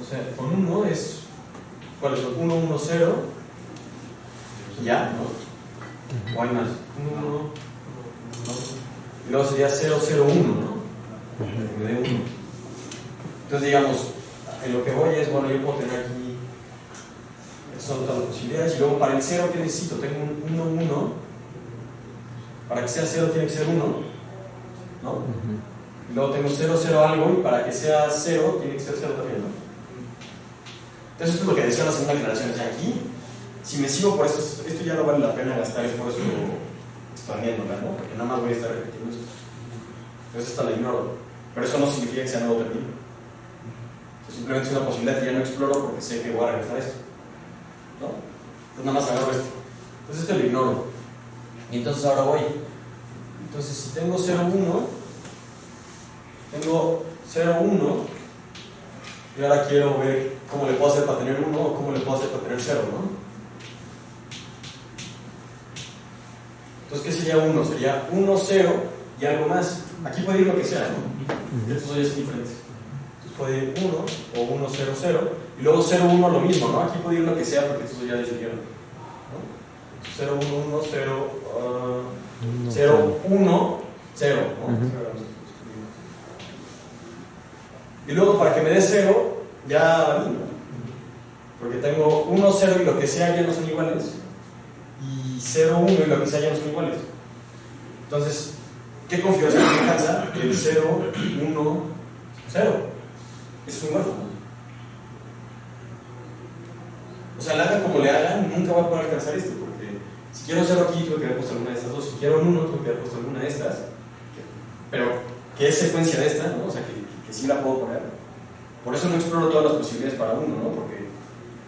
B: o sea, con 1 es, ¿cuáles son? 1, 1, 0, y ya, ¿no? O hay más. 1, 1, 1, y luego sería 0, 0, 1, ¿no? Que me dé 1. Entonces, digamos, en lo que voy es, bueno, yo puedo tener aquí, estas son todas las posibilidades, y luego para el 0, ¿qué necesito? Tengo un 1, 1, para que sea 0 tiene que ser 1, ¿no? Y luego tengo 0, 0 algo, y para que sea 0 tiene que ser 0 también, ¿no? Entonces esto es lo que decía la segunda aclaración. O sea, aquí, si me sigo por esto ya no vale la pena gastar esfuerzo expandiéndola, ¿no? Porque nada más voy a estar repitiendo esto. Entonces esta la ignoro. Pero eso no significa que sea nuevo término. Simplemente es una posibilidad que ya no exploro porque sé que voy a regresar a esto, ¿no? Entonces nada más agarro esto. Entonces lo ignoro. Y entonces ahora voy. Entonces si tengo 0, 1, tengo 0, 1, y ahora quiero ver cómo le puedo hacer para tener 1 o cómo le puedo hacer para tener 0, ¿no? Entonces, ¿qué sería 1? Sería 1, 0 y algo más. Aquí puede ir lo que sea, ¿no? Estos dos ya son diferentes. Entonces puede ir 1 o 1, 0, 0 y luego 0, 1 lo mismo, ¿no? Aquí puede ir lo que sea porque estos dos ya decidieron, ¿no? 0, 1, 1, 0, 0, 1, 0, ¿no? Y luego para que me dé 0, ya valí, ¿no? Porque tengo 1, 0 y lo que sea ya no son iguales. Y 0, 1 y lo que sea ya no son iguales. Entonces, ¿qué configuración me alcanza? El 0, 1, 0. Eso es un huérfano. O sea, le hagan como le hagan, nunca va a poder alcanzar esto. Porque si quiero 0 aquí, tengo que haber puesto alguna de estas dos. Si quiero un 1, tengo que haber puesto alguna de estas. Pero, ¿qué es secuencia de esta? ¿No? O sea, que sí la puedo poner. Por eso no exploro todas las posibilidades para 1, ¿no? Porque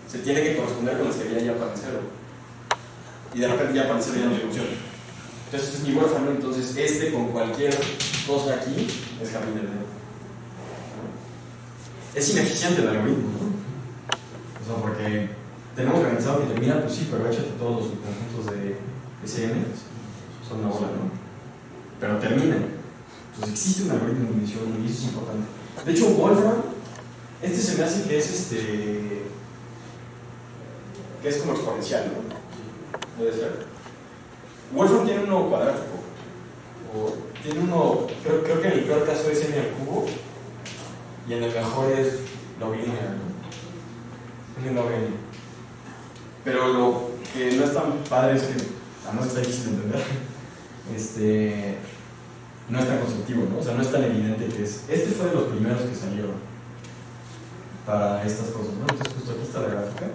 B: se tiene que corresponder con las que había ya para el 0. Y de repente ya para el 0 ya no funciona. Entonces este es mi huérfano, entonces con cualquier 2 aquí es jardín del Edén. Es ineficiente el algoritmo, ¿no? O sea, porque tenemos garantizado que termina, pues sí, pero échate todos los subconjuntos de SN, son una bola, ¿no? Pero terminan. Entonces existe un algoritmo de dimensión y eso es importante. De hecho, Wolfram, se me hace que es que es como exponencial, ¿no? Puede ser. Wolfram tiene uno cuadrático. O tiene uno, creo que en el peor caso es n al cubo. Y en el mejor es log lineal, ¿no? N log n. Pero lo que no es tan padre es que, además está difícil de entender, no es tan constructivo, ¿no? O sea, no es tan evidente que es. Este fue de los primeros que salieron para estas cosas, ¿no? Entonces, justo aquí está la gráfica.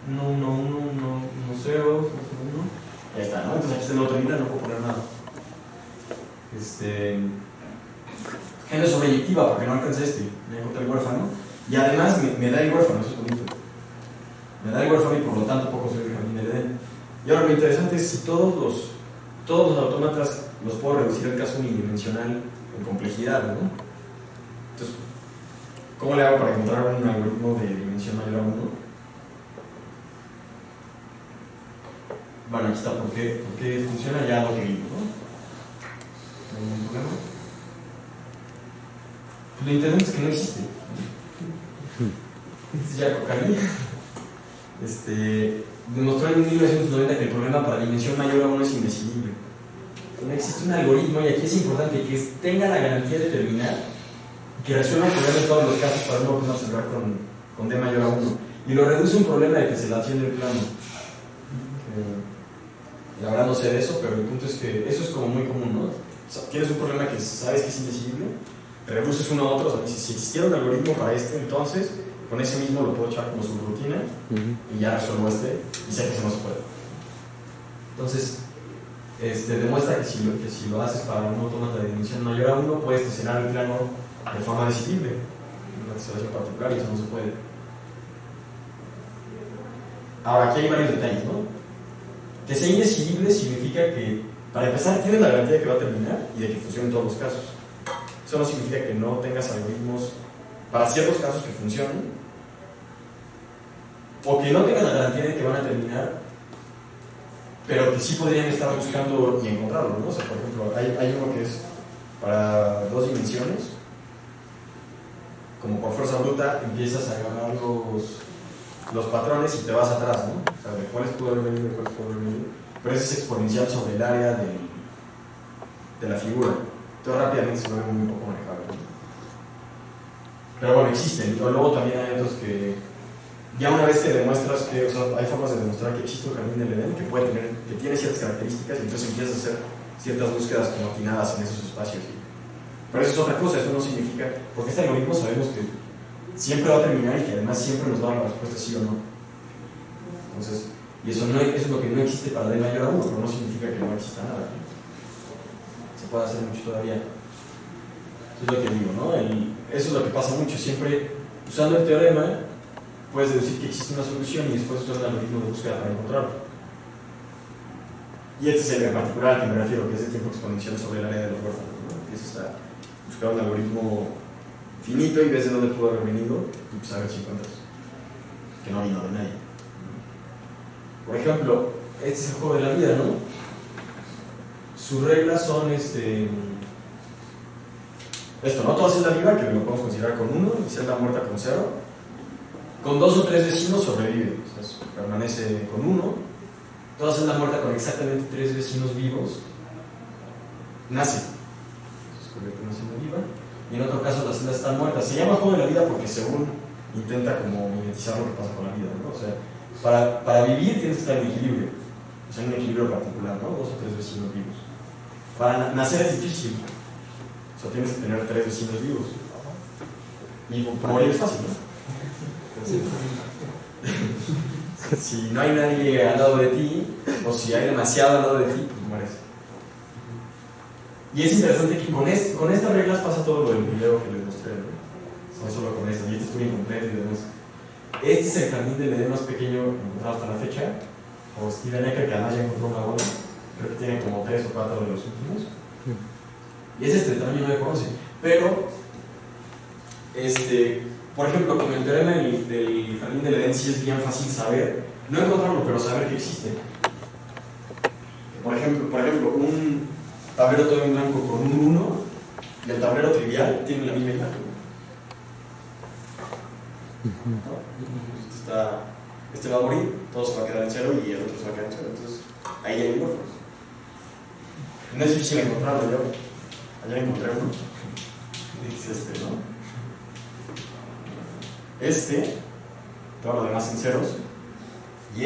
B: 1, 1, 1, 1, 1, 0, 1, 1. Ya está, ¿no? Entonces aquí se lo termina, no puedo poner nada. Género sobreyectiva, porque no alcanza me encontré el huérfano. Y además me da el huérfano, eso es bonito. Me da el huérfano y por lo tanto poco soy el jardín del Edén. Y ahora lo interesante es si todos los autómatas los puedo reducir al caso unidimensional en complejidad, ¿no? Entonces, ¿cómo le hago para encontrar un algoritmo de dimensión mayor a 1? Bueno, aquí está, porque funciona ya lo que vimos, ¿no? No hay ningún problema. Lo interesante es que no existe. Es ya Cocali. Demostró en 1990 que el problema para dimensión mayor a 1 es indecidible. No existe un algoritmo, y aquí es importante que tenga la garantía de terminar y que resuelva el problema en todos los casos para no poder observar con D mayor a 1. Y lo reduce a un problema de teselación del plano. La verdad no sé de eso, pero el punto es que eso es como muy común, ¿no? O sea, tienes un problema que sabes que es indecidible, reduces uno a otro, o sea, dices, si existiera un algoritmo para entonces con ese mismo lo puedo echar como subrutina y ya resuelvo y sé que eso no se puede. Entonces, demuestra que si lo haces para un autómata de dimensión mayor a 1, puedes tesselar el plano de forma decidible, una teselación particular, y eso no se puede. Ahora, aquí hay varios detalles, ¿no? Que sea indecidible significa que, para empezar, tienes la garantía de que va a terminar y de que funcione en todos los casos. Eso no significa que no tengas algoritmos para ciertos casos que funcionen, o que no tengas la garantía de que van a terminar, pero que sí podrían estar buscando y encontrarlo, ¿no? O sea, por ejemplo, hay uno que es para 2 dimensiones, como por fuerza bruta empiezas a agarrar los patrones y te vas atrás, ¿no? O sea, de cuáles pudo haber venido, de cuáles pudo haber venido, pero ese es exponencial sobre el área de la figura. Entonces rápidamente se vuelve muy poco manejable, ¿no? Pero bueno, existen. Luego también hay otros que ya una vez que demuestras que, o sea, hay formas de demostrar que existe un jardín del Edén que tiene ciertas características, y entonces empiezas a hacer ciertas búsquedas como atinadas en esos espacios. Pero eso es otra cosa, eso no significa, porque este algoritmo sabemos que siempre va a terminar y que además siempre nos da la respuesta sí o no. Entonces, y eso es lo que no existe para D mayor a 1, pero no significa que no exista nada. Se puede hacer mucho todavía. Eso es lo que digo, ¿no? Eso es lo que pasa mucho. Siempre, usando el teorema, puedes deducir que existe una solución y después usar el algoritmo de búsqueda para encontrarlo. Y este es el en particular al que me refiero, que es el tiempo exponencial sobre el área de los huérfanos, ¿no? Empiezas a buscar un algoritmo finito y ves de dónde pudo haber venido y pues a ver si encuentras que no vino de nadie. Por ejemplo, este es el juego de la vida, ¿no? Sus reglas son esto, ¿no? Toda celda viva, que lo podemos considerar con 1, y celda muerta con 0. Con 2 o 3 vecinos sobrevive, o sea, permanece con 1. Toda celda muerta con exactamente 3 vecinos vivos nace. Se convierte en una celda viva. Y en otro caso las celdas están muertas. Se llama juego de la vida porque según intenta como mimetizar lo que pasa con la vida, ¿no? O sea, para vivir tienes que estar en equilibrio. O sea, en un equilibrio particular, ¿no? 2 o 3 vecinos vivos. Para nacer es difícil. O sea, tienes que tener 3 vecinos vivos. Y morir es fácil, ¿no? Si no hay nadie al lado de ti, o si hay demasiado al lado de ti, pues mueres. Y es interesante que con estas reglas pasa todo lo del video que les mostré, ¿no? No solo con estas, y este estudio incompleto y demás. Este es el jardín del Edén más pequeño encontrado hasta la fecha, o Steven Ecker, que además ya encontró una bola, creo que tiene como 3 o 4 de los últimos. Y es este, también no me conoce. Pero, por ejemplo, con el teorema del jardín del Edén sí es bien fácil saber, no encontrarlo, pero saber que existe. Por ejemplo, un tablero todo en blanco con un 1 y el tablero trivial tiene la misma imagen. ¿No? Este va a morir, todo se va a quedar en 0 y el otro se va a quedar en 0. Entonces, ahí hay huérfanos. No es difícil encontrarlo, yo ayer encontré uno. Es ¿no? Todo lo demás en ceros. Y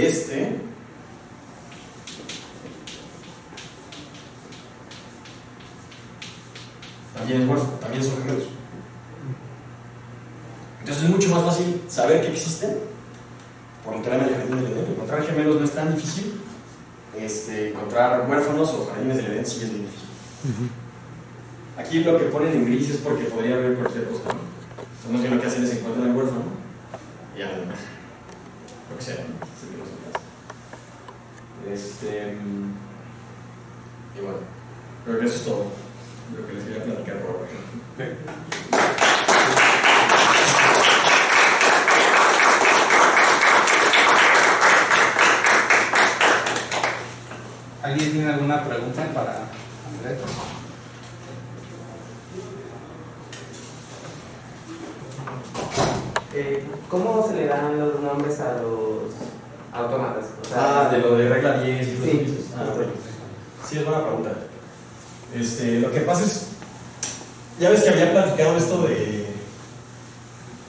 B: también es huérfano, también son gemelos. Entonces es mucho más fácil saber que existen por el teorema del jardín del Edén. Encontrar gemelos no es tan difícil. Encontrar huérfanos o jardines del Edén sí es muy difícil. Aquí lo que ponen en gris es porque podría haber cualquier cosa, ¿no? Entonces lo que hacen es encontrar el huérfano y ya lo demás. Lo que sea, ¿no? Y bueno, creo que eso es todo lo que les quería platicar por ahora. Okay.
A: ¿Alguien tiene alguna pregunta para Andrés?
C: ¿Cómo se le dan los nombres a los autómatas? O sea,
B: de lo de regla 10 y todo
C: sí,
B: eso. Bueno. Sí, es buena pregunta. Lo que pasa es, ya ves que había platicado esto de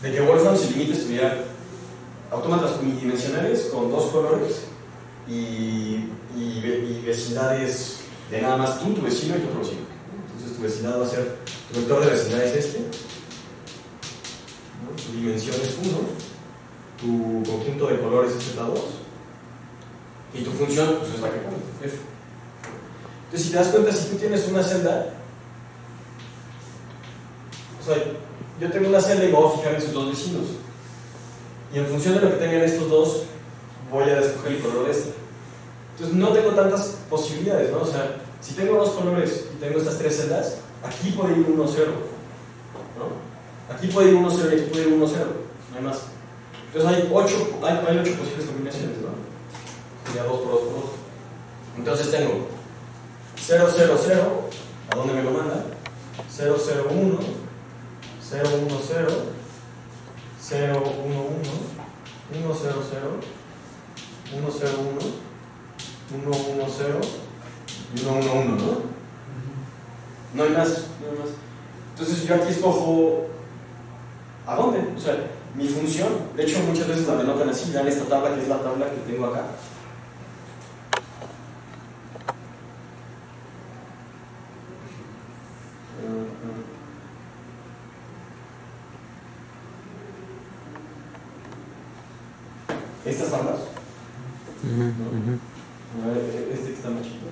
B: que Wolfram y Limit estudiar autómatas unidimensionales con dos colores y vecindades de nada más tú, tu vecino y tu otro vecino. Entonces tu vecindad va a ser, tu vector de vecindad es ¿no? Tu dimensión es 1, tu conjunto de colores es Z2 y tu función pues, es la que pone, F. Entonces, si te das cuenta, si tú tienes una celda, o sea, yo tengo una celda y me voy a fijar en sus dos vecinos. Y en función de lo que tengan estos dos, voy a escoger el color de este. Entonces, no tengo tantas posibilidades, ¿no? O sea, si tengo dos colores y tengo estas tres celdas, aquí puede ir 1, 0, ¿no? Aquí puede ir 1, 0 y aquí puede ir 1, 0, no hay más. Entonces, hay 8 posibles combinaciones, ¿no? Sería 2 por 2 por 2. Entonces, tengo 0, 0, 0, ¿a dónde me lo manda? 0, 0, 1, 0, 1, 0, 0, 1, 1, 1, 0, 0, 1, 0, 1, 1, 1, 0 y 1, 1, 1, ¿no? No hay más. Entonces yo aquí escojo ¿a dónde? O sea, mi función, de hecho muchas veces la denotan así, dan esta tabla que es la tabla que tengo acá. Estas tablas. Este que está más chico.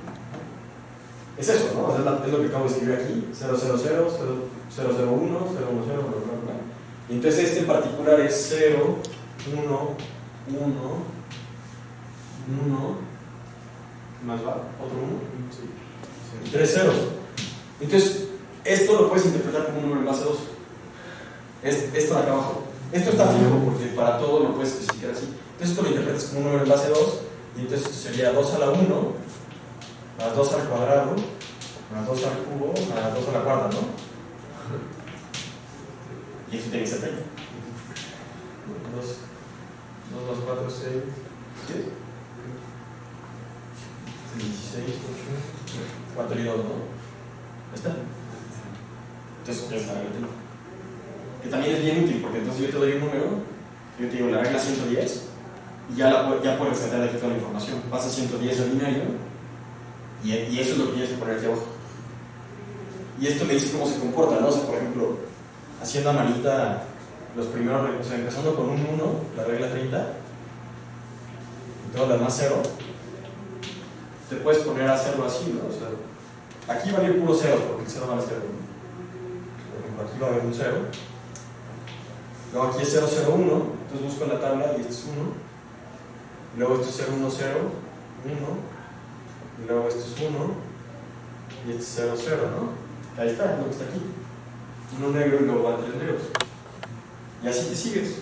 B: Es eso, ¿no? Es lo que acabo de escribir aquí. 0, 0, 0, 0, 0, 0, 1, 0, 1, 0, bla, bla, bla. Y entonces este en particular es 0, 1, 1, 1. ¿Más va? ¿Otro 1? Sí. Y 3 ceros. Entonces, esto lo puedes interpretar como un número en base 2. Esto de acá abajo. Esto está fijo porque para todo lo puedes especificar así. Entonces esto lo interpretas como un número en base 2 y entonces esto sería 2 a la 1 más 2 al cuadrado más 2 al cubo más 2 a la cuarta, ¿no? Y eso tiene que ser 30. 2 más 4, 6, 10, 16, 8, 4 y 2, ¿no? ¿Está? Entonces, es la regla 30. Que también es bien útil, porque entonces yo te doy un número, yo te digo la regla 110, y ya puedes rescatar de aquí toda la información. Pasa 110 al binario, y eso es lo que tienes que poner aquí abajo. Y esto me dice cómo se comporta, ¿no? O sea, por ejemplo, haciendo a manita los primeros, o sea, empezando con un 1, la regla 30, y todas las más 0, te puedes poner a hacerlo así, ¿no? O sea, aquí va a ir puro 0, porque el 0 vale 0. Por ejemplo, aquí va a haber un 0. Luego aquí es 0, 0, 1, entonces busco en la tabla y este es 1. Luego esto es 0, 1, 0, 1. Y luego esto es 1. Y este es 0, 0, ¿no? Ahí está, lo que está aquí. Uno negro y luego van 3 negros. Y así te sigues.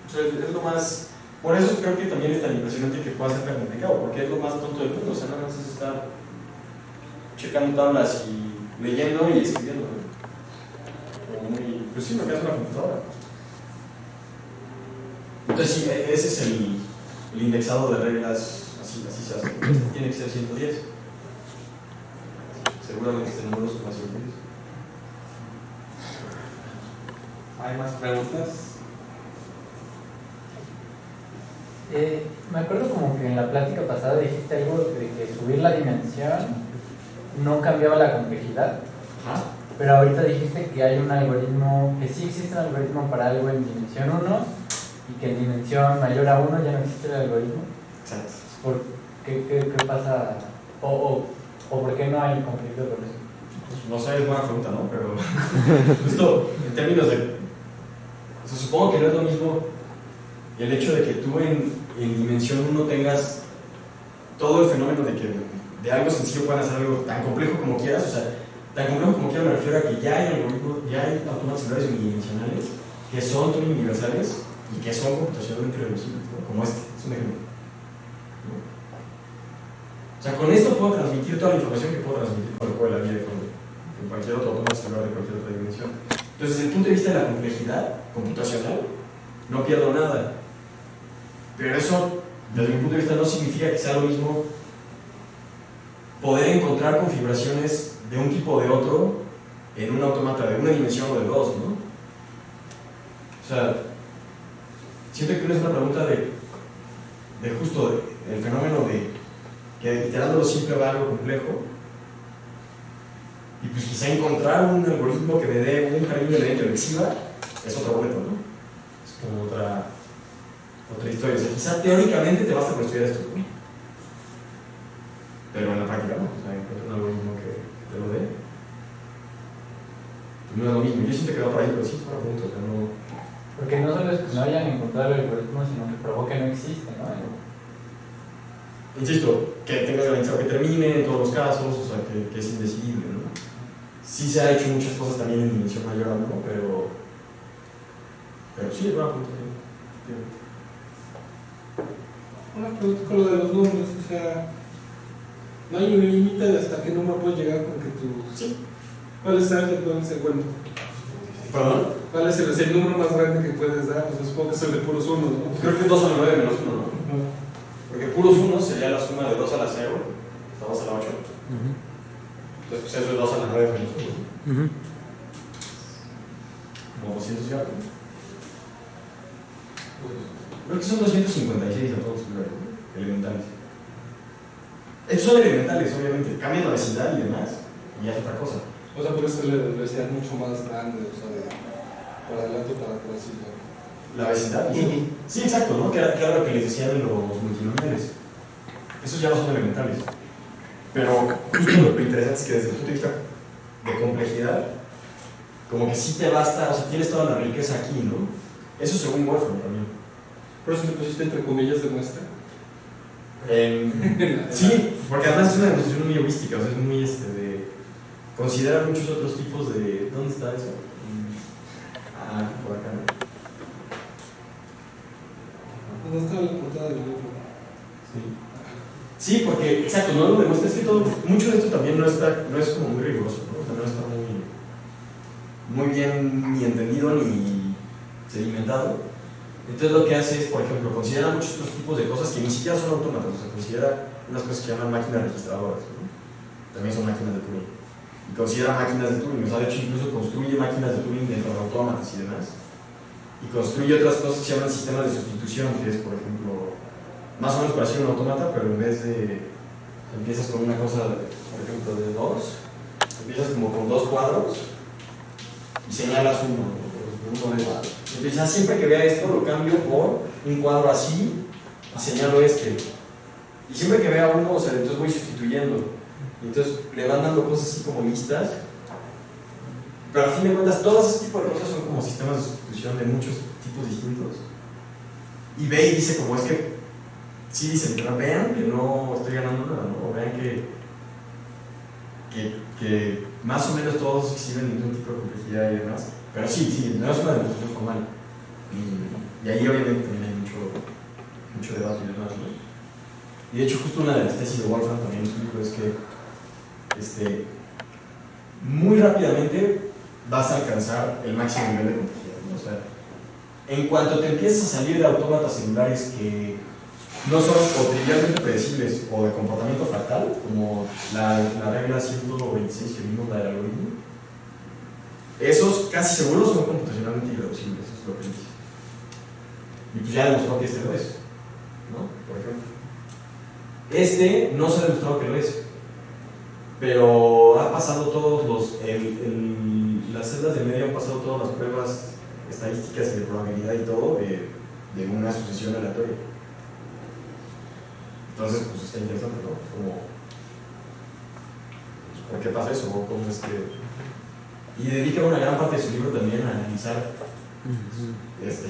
B: O sea, es lo más... Por eso creo que también es tan impresionante que pueda ser tan complicado, porque es lo más tonto del mundo. O sea, nada más es estar checando tablas y leyendo y escribiendo, ¿no? Como muy... Pues sí, lo que hace una computadora. Entonces sí, ese es el indexado de reglas, así se hace. Tiene que ser 110. Seguramente este número es más 110.
A: ¿Hay más preguntas?
D: Me acuerdo como que en la plática pasada dijiste algo de que subir la dimensión no cambiaba la complejidad.
B: Ajá.
D: Pero ahorita dijiste que hay un algoritmo, que sí existe un algoritmo para algo en dimensión 1 y que en dimensión mayor a 1 ya no existe el algoritmo.
B: Exacto.
D: ¿Qué pasa? ¿O por qué no hay conflicto con eso?
B: Pues no sé, es buena pregunta, ¿no? Pero justo en términos de... O sea, supongo que no es lo mismo el hecho de que tú en dimensión 1 tengas todo el fenómeno de que de algo sencillo puedan hacer algo tan complejo como quieras. O sea, tan complejo como quieras me refiero a que ya hay algoritmos, ya hay autómatas celulares unidimensionales que son Turing universales y que son computacionalmente reducibles, ¿no? Como este, es un ejemplo. ¿No? O sea, con esto puedo transmitir toda la información que puedo transmitir con el juego de la vida con cualquier otro autómata celular de cualquier otra dimensión. Entonces, desde el punto de vista de la complejidad computacional, no pierdo nada. Pero eso, desde mi punto de vista, no significa que sea lo mismo poder encontrar configuraciones de un tipo o de otro en un autómata de una dimensión o de dos, ¿no? O sea, siento que no es una pregunta de justo el fenómeno de que iterándolo simple va a algo complejo y pues quizá encontrar un algoritmo que me dé un jardín de la que lo exhiba es otro boleto, ¿no? Es como otra historia. O sea, quizá teóricamente te basta por estudiar esto, ¿no? Pero en la práctica no. O sea, encuentra un algoritmo que te lo dé. Pues no es lo mismo. Yo siento que va por ahí, pero sí es una pregunta. O sea, no...
D: Porque no solo es que no hayan encontrado el algoritmo, sino que probó que no existe, ¿no?
B: Insisto, que tengas garantizado que termine en todos los casos, o sea, que es indecidible, ¿no? Sí se ha hecho muchas cosas también en dimensión mayor a 1, pero sí es una pregunta.
E: Una pregunta con lo de los números, o sea, no hay un límite de hasta qué número puedes llegar con que tú...
B: Sí.
E: ¿Cuál es el bueno?
B: ¿Perdón?
E: ¿Cuál es el número más grande que puedes dar? O sea, supongo que es el de puros unos, ¿no?
B: Creo que es 2 a la 9 menos 1, ¿no? Porque puros 1 sería la suma de 2 a la 0, estamos a la 8. Entonces, pues eso es 2 a la 9 menos 1. Como 200 y algo. Creo que son 256 a todos los elementales. Estos son elementales, obviamente. Cambian la vecindad y demás, y es otra cosa.
E: O sea, por eso la universidad es mucho más grande, o sea, para adelante o para atrás.
B: La vecindad. Sí, exacto, ¿no? Que era lo que les decían en los multinomiales. Esos ya no son elementales. Pero justo lo interesante es que desde el punto de vista de complejidad, como que sí te basta, o sea, tienes toda la riqueza aquí, ¿no? Eso según Wolfram también.
E: ¿Por eso le pusiste entre comillas de muestra?
B: Sí, porque además es una demostración muy heurística, o sea, es muy de considerar muchos otros tipos de... ¿Dónde está eso? Por acá, ¿no?
E: ¿Dónde está la portada del libro?
B: Sí, porque, exacto, no lo demuestra, es que todo, mucho de esto también no es como muy riguroso, ¿no? O sea, no está muy bien ni entendido ni sedimentado. Entonces lo que hace es, por ejemplo, considera muchos otros tipos de cosas que ni siquiera son autómatas, o sea, considera unas cosas que llaman máquinas registradoras, ¿no? También son máquinas de Turing. Y considera máquinas de Turing, o sea, de hecho incluso construye máquinas de Turing dentro de autómatas y demás. Y construye otras cosas que se llaman sistemas de sustitución, que es, por ejemplo, más o menos parecido a un autómata, pero en vez de... Empiezas con una cosa, por ejemplo, de 2, empiezas como con 2 cuadros y señalas uno de estos. Entonces, siempre que vea esto, lo cambio por un cuadro así y señalo este. Y siempre que vea uno, o sea, entonces voy sustituyendo. Y entonces le van dando cosas así como listas. Pero a fin de cuentas, todos ese tipo de cosas son como sistemas de sustitución de muchos tipos distintos. Y ve y dice, como es que, sí dicen, pero vean que no estoy ganando nada, ¿no? Vean que más o menos todos exhiben ningún tipo de complejidad y demás, pero sí, no es una demostración formal. Y ahí obviamente también hay mucho debate y demás, ¿no? Y de hecho justo una de las tesis de Wolfram también explico es que muy rápidamente vas a alcanzar el máximo nivel de complejidad, ¿no? O sea, en cuanto te empiezas a salir de autómatas celulares que no son o trivialmente predecibles o de comportamiento fractal, como la regla 126 que vimos, la del algoritmo, esos casi seguros son computacionalmente irreducibles, eso es lo que dice. Y pues ya demostró que lo es, ¿no? Por ejemplo. No se ha demostrado que lo es, pero ha pasado todos las celdas de medio han pasado todas las pruebas estadísticas y de probabilidad y todo de una sucesión aleatoria. Entonces, pues está interesante, ¿no? Como, pues, ¿por qué pasa eso? ¿Cómo es que...? Y dedica una gran parte de su libro también a analizar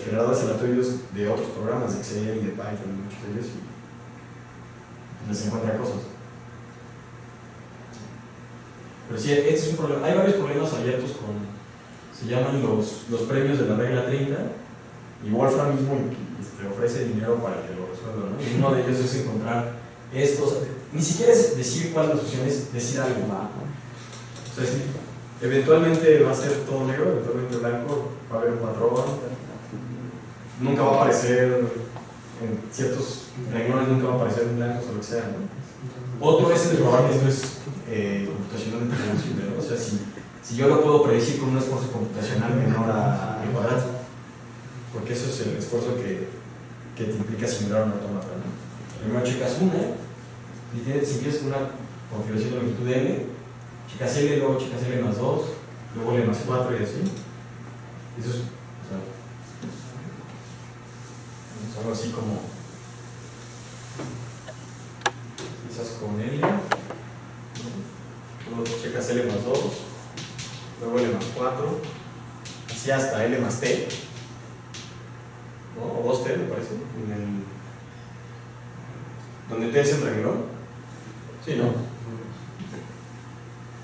B: generadores aleatorios de otros programas, de Excel y de Python y muchos de ellos, y les encuentra cosas. Pero sí, este es un problema. Hay varios problemas abiertos se llaman los premios de la regla 30, y Wolfram mismo ofrece dinero para que lo resuelva, ¿no? Y uno de ellos es encontrar estos, ni siquiera es decir cuál de las opciones, es decir algo. O sea, sí, eventualmente va a ser todo negro, eventualmente blanco, va a haber un patrón, nunca va a aparecer en ciertos renglones, nunca va a aparecer en blancos o lo que sea, ¿no? Otro es el de probar que esto es computacionalmente reducible, ¿no? O sea, si yo lo puedo predecir con un esfuerzo computacional menor al cuadrado, porque eso es el esfuerzo que te implica simular un autómata, ¿no? Primero checas una, y si quieres una configuración de longitud L, checas L, luego checas L más 2, luego L más 4 y así. Eso es, o sea, es algo así como empiezas con L, luego checas L más 2, luego L más 4, así hasta L más T, ¿no? O 2T me parece, donde T es el renglón. Sí, ¿no?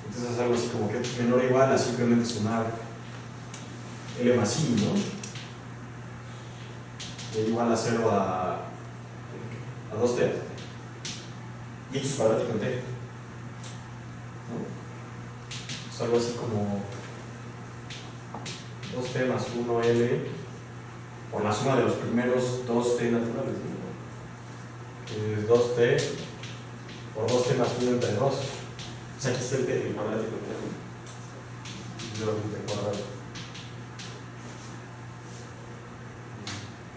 B: Entonces es algo así como que es menor o igual a simplemente sumar L más I, ¿no? Es igual a 0 a 2T. Y esto es cuadrático en T, ¿no? Es algo así como 2T más 1L por la suma de los primeros 2T naturales, ¿no? 2T por 2T más 1 entre 2. O sea, aquí está el cuadrático de T cuadrado.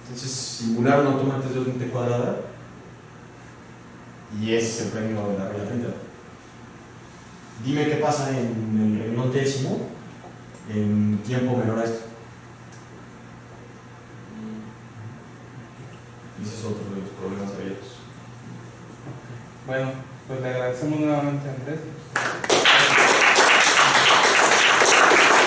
B: Entonces, simular un autómata es de T cuadrada, y ese es el premio de la regla 30. Dime qué pasa en el renglón décimo en tiempo menor a esto. Y ese es otro de los problemas abiertos.
A: Bueno, pues le agradecemos nuevamente a Andrés.